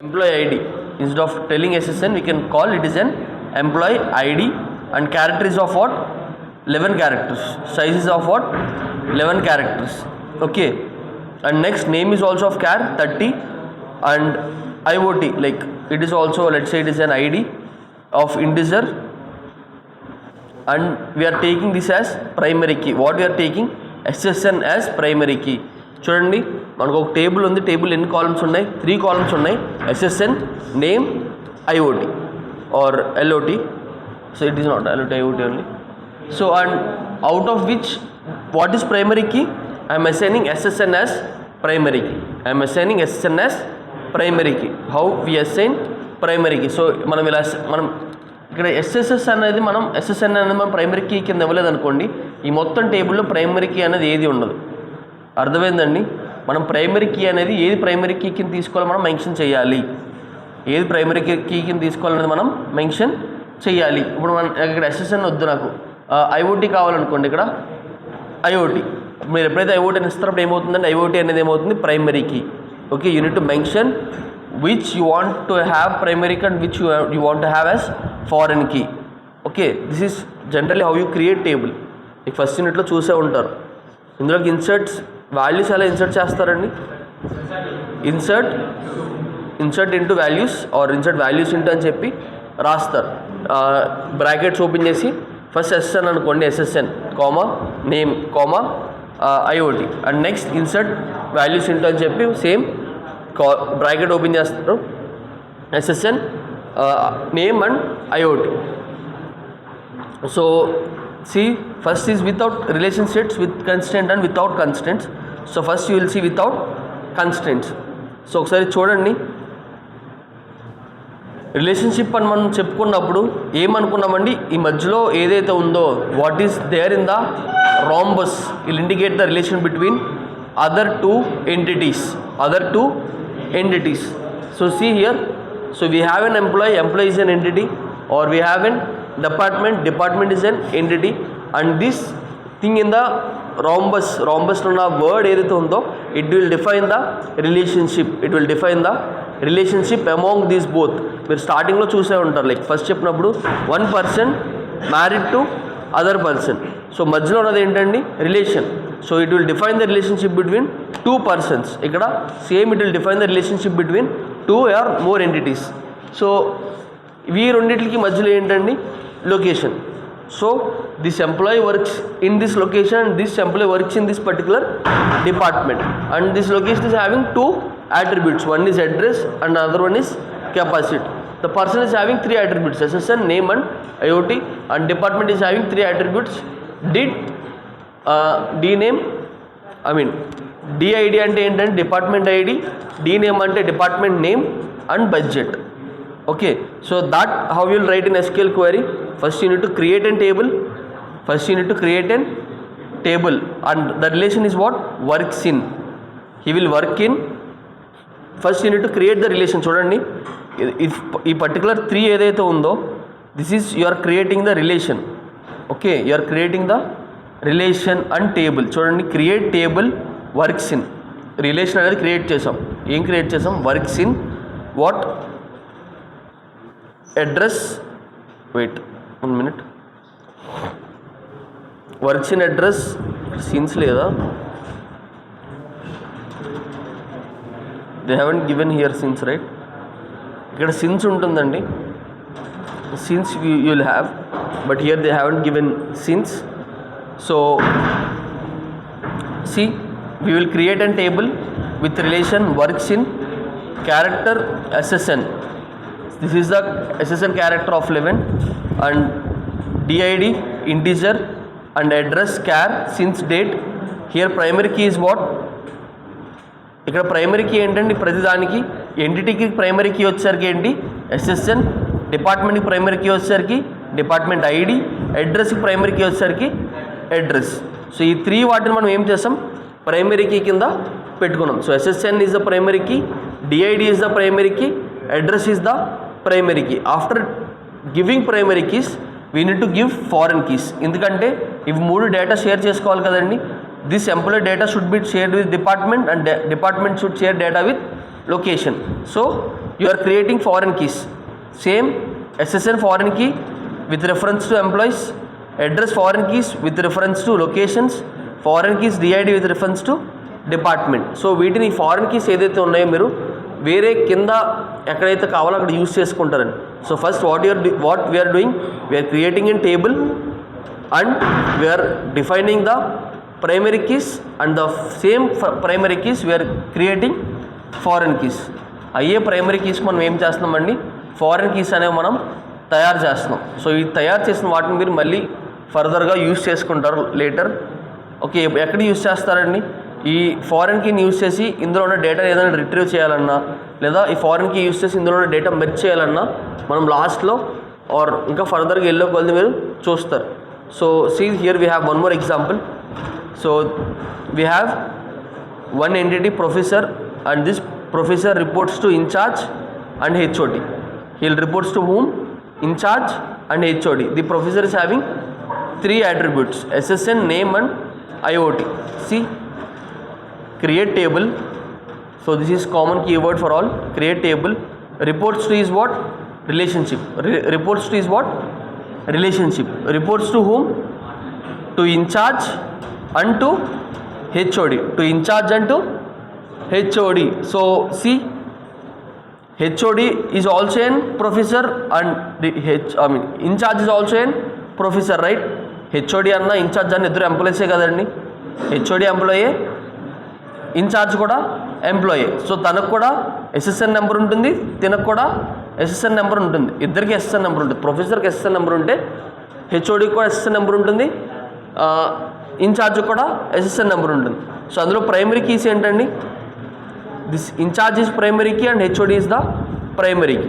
employee ID. Instead of telling SSN, we can call it is an employee ID, and character is of what? 11 characters. Size is of what? 11 characters. Okay. And next, name is also of char 30, and IoT, like it is also, let's say it is an ID of integer, and we are taking this as primary key. What we are taking? SSN as primary key. చూడండి, మనకు ఒక table ఉంది. Table ఎన్ని columns ఉన్నాయి? 3 columns ఉన్నాయి. SSN, name, IoT or LOT. So it is not LOT, IoT only. So and out of which, what is primary key? I am assigning SSN as primary key. I am assigning SSN as primary key. How we assign primary key? So మనం ఇక్కడ SSN అనేది మనం primary key కింద ఇవ్వలేదు అనుకోండి, ఈ మొత్తం టేబుల్లో ప్రైమరీ కీ అనేది ఏది ఉండదు. అర్థమైందండి? మనం ప్రైమరీ కీ అనేది ఏది ప్రైమరీ కీ కింద తీసుకోవాలో మనం మెన్షన్ చేయాలి. ఏది ప్రైమరీ కీ కింద తీసుకోవాలనేది మనం మెన్షన్ చేయాలి. ఇప్పుడు మనం ఇక్కడ SSN వద్దు, నాకు IoT కావాలనుకోండి. ఇక్కడ IoT, మీరు ఎప్పుడైతే IoT అని ఇస్తారో అప్పుడు ఏమవుతుందంటే IoT అనేది ఏమవుతుంది? Primary key. Okay, you need to mention which you want to have primary key and which you want to have as foreign key. Okay, this is generally how you create table. మీకు first యూనిట్లో చూసే ఉంటారు. ఇందులోకి inserts values ఎలా insert చేస్తారండి? Insert into values or insert values into అని చెప్పి రాస్తారు. బ్రాకెట్స్ ఓపెన్ చేసి ఫస్ట్ SSN అనుకోండి, SSN comma name comma IoT, and next insert values into అని చెప్పి సేమ్ బ్రాకెట్ ఓపెన్ చేస్తారు, SSN నేమ్ and IoT. So see, first is without relation sets, with constraint and without constraints. So first you will see without constraints. So ఒకసారి చూడండి, relationship అని మనం చెప్పుకున్నప్పుడు ఏమనుకున్నామండి? ఈ మధ్యలో ఏదైతే ఉందో, what is there in the rhombus will indicate the relation between other two entities. So see here, so we have an employee is an entity, or we have an department is an entity, and this thing in the rhombus లో ఉన్న word ఏదైతే ఉందో, it will define the relationship among these both. మీరు స్టార్టింగ్లో చూసే ఉంటారు, like first చెప్పినప్పుడు one person married to other person. So మధ్యలో ఉన్నది ఏంటండి? Relation. So it will define the relationship between 2 persons. ఇక్కడ same it will define the relationship between 2 or more entities. So ఈ రెండింటికి మధ్యలో ఏంటండి? Location. So this employee works in this location, this employee works in this particular department, and this location is having 2 attributes. One is address and another one is capacity. The person is having 3 attributes: SSN, name and IoT, and department is having 3 attributes: did, dname, DID అంటే ఏంటంటే department ID, DName అంటే department name, and budget. Okay, so that how you will write in SQL query? First you need to create a table. And the relation is what? Works in. He will work in. First you need to create the relation. చూడండి, if ఈ particular 3 ఏదైతే ఉందో, this is you are creating the relation. Okay, you are creating the relation and table. చూడండి, create table works in. Relation అనేది create చేసాం. ఏం create చేసాం? Works in what? Address. Wait 1 minute. Works in address. Since లేదా? They haven't given here since, right? ఇక్కడ since ఉంటుందండి. Since you will have, but here they haven't given since. So C, we will create a table with relation works in character SSN. This is the SSN character of 11, and DID integer, and address char, since date. Here primary key is what? ఇక్కడ primary key ఏంటండి? ప్రతిదానికి ఎంటిటీకి primary key వచ్చేసరికి ఏంటి? SSN. డిపార్ట్మెంట్కి primary key వచ్చేసరికి department ID. అడ్రస్కి primary key వచ్చేసరికి address. So ఈ 3 వాటిని మనం ఏం చేస్తాం? ప్రైమరీ కీ కింద పెట్టుకున్నాం. So SSN is the primary key, DID is the primary key, address is the primary key. After giving primary keys we need to give foreign keys. ఎందుకంటే ఇవి 3 డేటా షేర్ చేసుకోవాలి కదండి. This employee data should be shared with department, and department should share data with location. So you are creating foreign keys. Same SSN foreign key with reference to employees, address foreign keys with reference to locations, foreign keys DID with reference to department. So వీటిని foreign keys ఏదైతే ఉన్నాయో మీరు వేరే కింద ఎక్కడైతే కావాలో అక్కడ use చేసుకుంటారండి. So first what we're doing, we're creating in table and we're defining the primary keys and the same primary keys we're creating foreign keys. అయ్యే ప్రైమరీ కీస్ మనం ఏం చేస్తున్నామండి, ఫారెన్ కీస్ అనేవి మనం తయారు చేస్తున్నాం. సో ఈ తయారు చేసిన వాటిని మీరు మళ్ళీ ఫర్దర్గా యూస్ చేసుకుంటారు లేటర్. ఓకే, ఎక్కడ యూస్ చేస్తారండి, ఈ ఫారెన్ కీని యూస్ చేసి ఇందులో ఉన్న డేటా ఏదైనా రిట్రీవ్ చేయాలన్నా, లేదా ఈ ఫారెన్ కీ యూస్ చేసి ఇందులో ఉన్న డేటా మెర్జ్ చేయాలన్నా మనం లాస్ట్లో ఆర్ ఇంకా ఫర్దర్గా వెళ్ళే కొద్ది మీరు చూస్తారు. So see here we have one more example. So we have one entity professor and this professor reports to in charge and HOD. He'll reports to whom? In charge and HOD. The professor is having 3 attributes: SSN, name and IoT. See, create table. So this is common keyword for all. Create table. Reports to is what? Relationship. Reports to is what? Relationship. Reports to whom? To in charge and to HOD. To in charge and to HOD. So see, HOD is also an professor and the in charge is also an professor, right? HOD అన్న in charge అన్న ఇద్దరు ఎంప్లాయీసే కదండి. HOD employee, in charge కూడా employee. So తనకు కూడా SSN number ఉంటుంది, తినకు కూడా SSN నెంబర్ ఉంటుంది, ఇద్దరికి SSN నెంబర్ ఉంటుంది. ప్రొఫెసర్కి SSN నెంబర్ ఉంటే HODకి కూడా SSN నెంబర్ ఉంటుంది, ఇన్ఛార్జ్ కూడా SSN నెంబర్ ఉంటుంది. సో అందులో ప్రైమరీ కీస్ ఏంటండి, this incharge is primary key and HOD is the primary key.